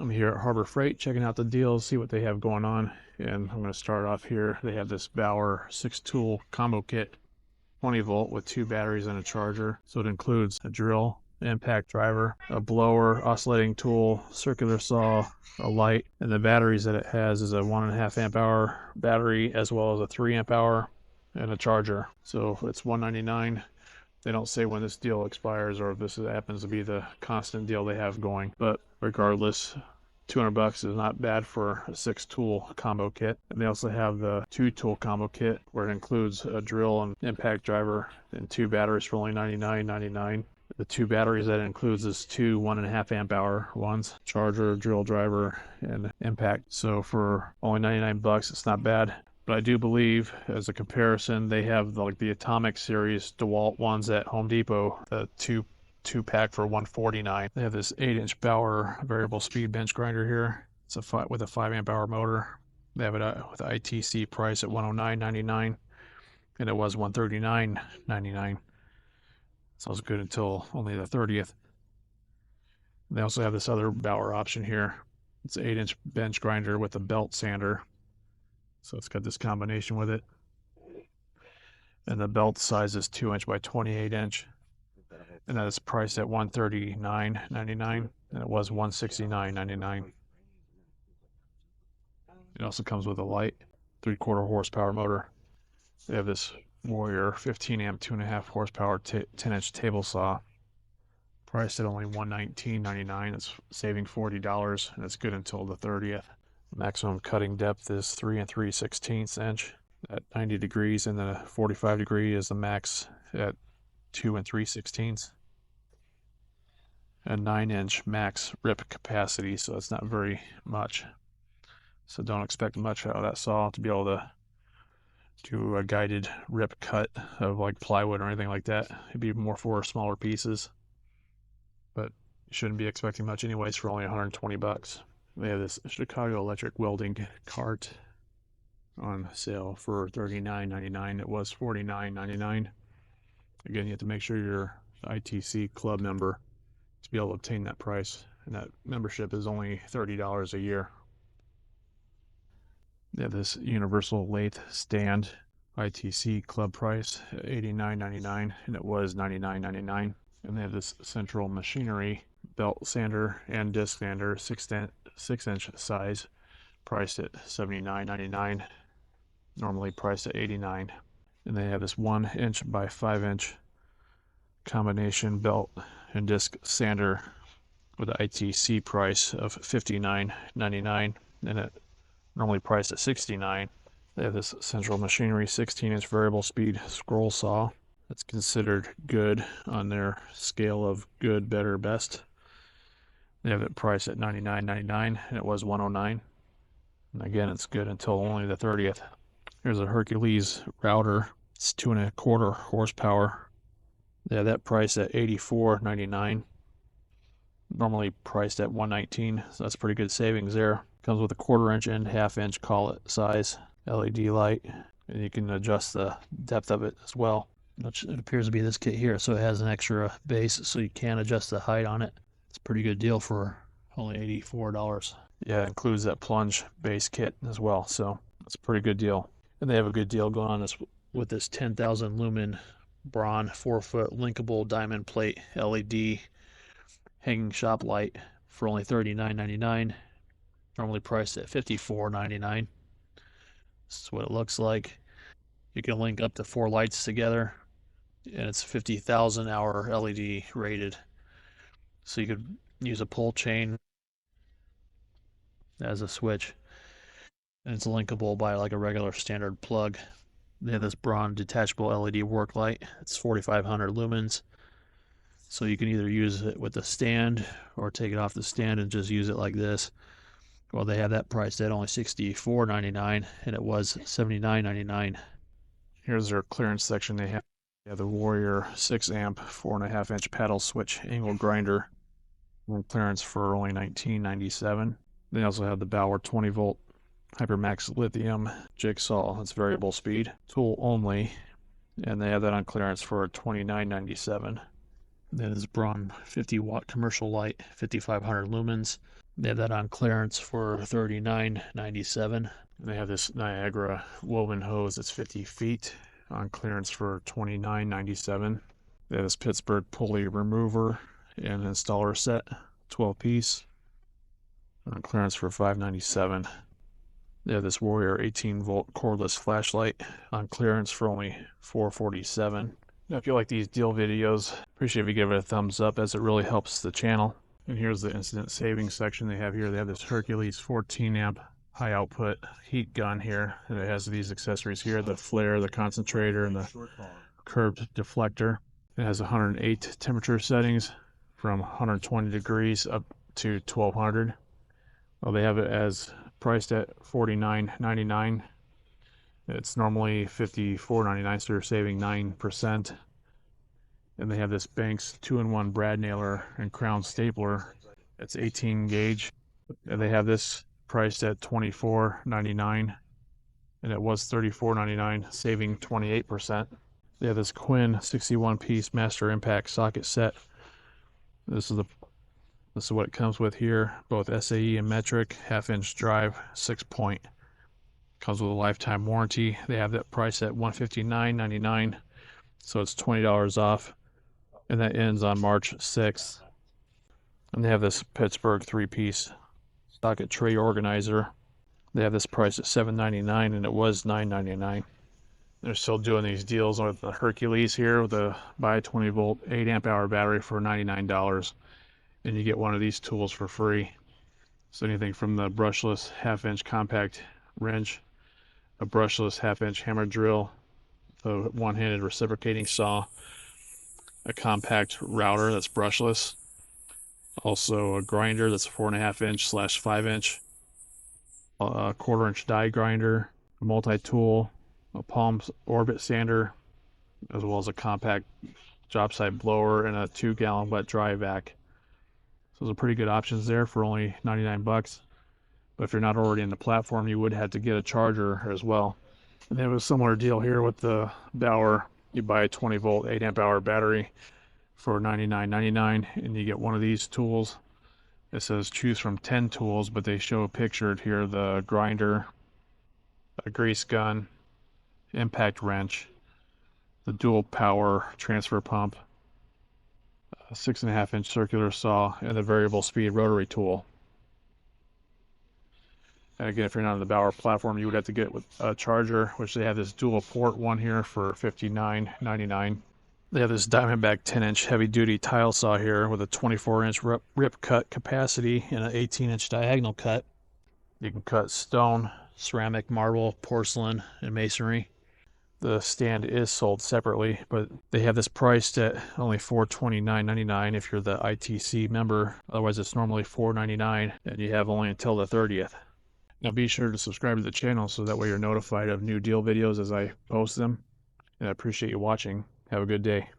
I'm here at Harbor Freight checking out the deals, see what they have going on. And I'm going to start off here. They have this Bauer 6-tool combo kit, 20 volt with 2 batteries and a charger. So it includes a drill, impact driver, a blower, oscillating tool, circular saw, a light, and the batteries that it has is a 1.5 amp hour battery as well as a 3 amp hour and a charger. So it's $199. They don't say when this deal expires or if this happens to be the constant deal they have going, but regardless, $200 is not bad for a 6-tool combo kit. And they also have the 2-tool combo kit where it includes a drill and impact driver and 2 batteries for only $99.99. The 2 batteries that it includes is 2 1.5 amp hour ones, charger, drill driver, and impact. So for only $99, it's not bad. But I do believe, as a comparison, they have like the Atomic series DeWalt ones at Home Depot, the two pack for $149. They have this 8-inch Bauer variable speed bench grinder here. It's with a 5 amp hour motor. They have it with ITC price at $109.99, and it was $139.99. Sounds good until only the 30th. They also have this other Bauer option here. It's an 8-inch bench grinder with a belt sander. So it's got this combination with it. And the belt size is 2-inch by 28-inch. And that is priced at $139.99. And it was $169.99. It also comes with a light, 3/4 horsepower motor. They have this Warrior 15 amp, 2.5 horsepower 10-inch table saw. Priced at only $119.99. It's saving $40, and it's good until the 30th. Maximum cutting depth is 3 3/16 inch at 90 degrees, and then a 45 degree is the max at 2 3/16. A 9-inch max rip capacity, so it's not very much. So don't expect much out of that saw to be able to do a guided rip cut of like plywood or anything like that. It'd be more for smaller pieces, but you shouldn't be expecting much anyways for only $120. They have this Chicago Electric Welding Cart on sale for $39.99. It was $49.99. Again, you have to make sure you're ITC club member to be able to obtain that price, and that membership is only $30 a year. They have this universal lathe stand, ITC club price $89.99, and it was $99.99. And they have this central machinery belt sander and disc sander, 6-inch size, priced at $79.99, normally priced at $89. And they have this 1-inch by 5-inch combination belt and disc sander with an ITC price of $59.99, and it normally priced at $69. They have this central machinery 16-inch variable speed scroll saw. That's considered good on their scale of good, better, best. They have it priced at $99.99, and it was $109. And again, it's good until only the 30th. Here's a Hercules router. It's 2.25 horsepower. They have that priced at $84.99. Normally priced at $119, so that's pretty good savings there. Comes with a 1/4-inch and 1/2-inch collet size LED light, and you can adjust the depth of it as well. Which it appears to be this kit here, so it has an extra base, so you can adjust the height on it. It's a pretty good deal for only $84. Yeah, it includes that plunge base kit as well, so it's a pretty good deal. And they have a good deal going on with this 10,000 lumen Braun 4-foot linkable diamond plate LED hanging shop light for only $39.99. Normally priced at $54.99. This is what it looks like. You can link up to 4 lights together, and it's 50,000 hour LED rated. So you could use a pull chain as a switch, and it's linkable by like a regular standard plug. They have this Braun detachable LED work light. It's 4,500 lumens. So you can either use it with the stand or take it off the stand and just use it like this. Well, they have that priced at only $64.99, and it was $79.99. Here's their clearance section. They have the Warrior 6 amp 4.5-inch paddle switch angle grinder on clearance for only $19.97. They also have the Bauer 20 volt Hypermax lithium jigsaw. It's variable speed, tool only, and they have that on clearance for $29.97. That is Braun 50-watt commercial light, 5500 lumens. They have that on clearance for $39.97. They have this Niagara woven hose that's 50 feet on clearance for $29.97. They have this Pittsburgh pulley remover and installer set, 12 piece, on clearance for $5.97. They have this Warrior 18-volt cordless flashlight on clearance for only $4.47. Now, if you like these deal videos, appreciate if you give it a thumbs up, as it really helps the channel. And here's the incident savings section they have here. They have this Hercules 14 amp high output heat gun here. And it has these accessories here, the flare, the concentrator, and the curved deflector. It has 108 temperature settings from 120 degrees up to 1200. Well, they have it as priced at $49.99. It's normally $54.99, so you're saving 9%. And they have this Banks 2-in-1 brad nailer and crown stapler. It's 18 gauge. And they have this priced at $24.99. And it was $34.99, saving 28%. They have this Quinn 61-piece Master Impact socket set. This is what it comes with here, both SAE and metric, half-inch drive, 6-point. Comes with a lifetime warranty. They have that price at $159.99, so it's $20 off, and that ends on March 6th. And they have this Pittsburgh 3-piece socket tray organizer. They have this price at $7.99, and it was $9.99. They're still doing these deals with the Hercules here with a buy 20-volt 8 amp hour battery for $99. And you get one of these tools for free. So anything from the brushless half-inch compact wrench, a brushless half-inch hammer drill, a one-handed reciprocating saw, a compact router that's brushless, also a grinder that's 4.5-inch/5-inch, a 1/4-inch die grinder, a multi-tool, a palm orbit sander, as well as a compact job site blower and a 2-gallon wet dry vac. So those are pretty good options there for only 99 bucks. But if you're not already in the platform, you would have to get a charger as well. And they have a similar deal here with the Bauer. You buy a 20-volt 8 amp hour battery for $99.99, and you get one of these tools. It says choose from 10 tools, but they show pictured here the grinder, a grease gun, impact wrench, the dual power transfer pump, a 6.5-inch circular saw, and the variable speed rotary tool. And again, if you're not on the Bauer platform, you would have to get with a charger, which they have this dual port one here for $59.99. They have this Diamondback 10-inch heavy-duty tile saw here with a 24-inch rip cut capacity and an 18-inch diagonal cut. You can cut stone, ceramic, marble, porcelain, and masonry. The stand is sold separately, but they have this priced at only $429.99 if you're the ITC member. Otherwise, it's normally $499, and you have only until the 30th. Now be sure to subscribe to the channel so that way you're notified of new deal videos as I post them. And I appreciate you watching. Have a good day.